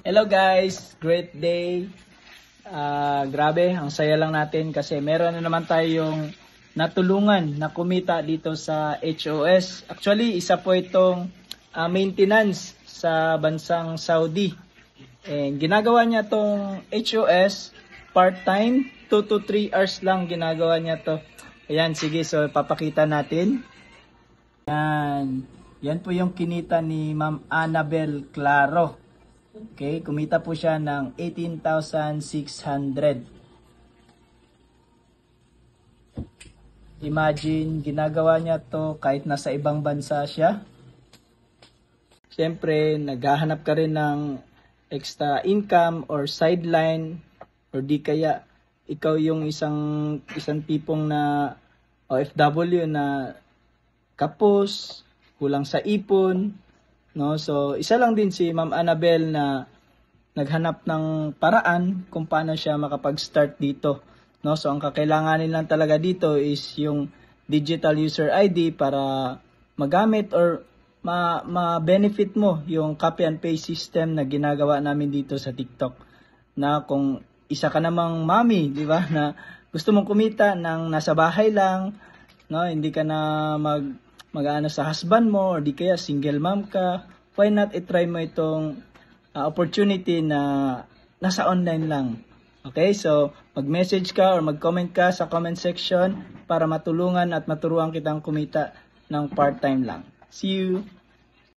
Hello guys, great day. Grabe, ang saya lang natin kasi meron na naman tayong natulungan na kumita dito sa HOS. Actually, isa po itong maintenance sa bansang Saudi. And ginagawa niya tong HOS part-time, 2 to 3 hours lang ginagawa niya to. Ayan, sige, so papakita natin. Yan po yung kinita ni Ma'am Annabel Claro. Okay, kumita po siya ng 18,600. Imagine, ginagawa niya to kahit nasa ibang bansa siya. Siyempre, naghahanap ka rin ng extra income or sideline, or di kaya ikaw yung isang tipong na OFW na kapos, kulang sa ipon, no? So, isa lang din si Ma'am Annabel na naghanap ng paraan kung paano siya makapag-start dito, no? So, ang kakailanganin lang talaga dito is yung digital user ID para magamit or ma-benefit mo yung copy and paste system na ginagawa namin dito sa TikTok. Na kung isa ka namang mami, di ba, na gusto mong kumita ng nasa bahay lang, no? Hindi ka na mag-ano sa husband mo or di kaya single mom ka, why not i-try mo itong opportunity na nasa online lang. Okay, so mag-message ka or mag-comment ka sa comment section para matulungan at maturuan kitang kumita ng part-time lang. See you!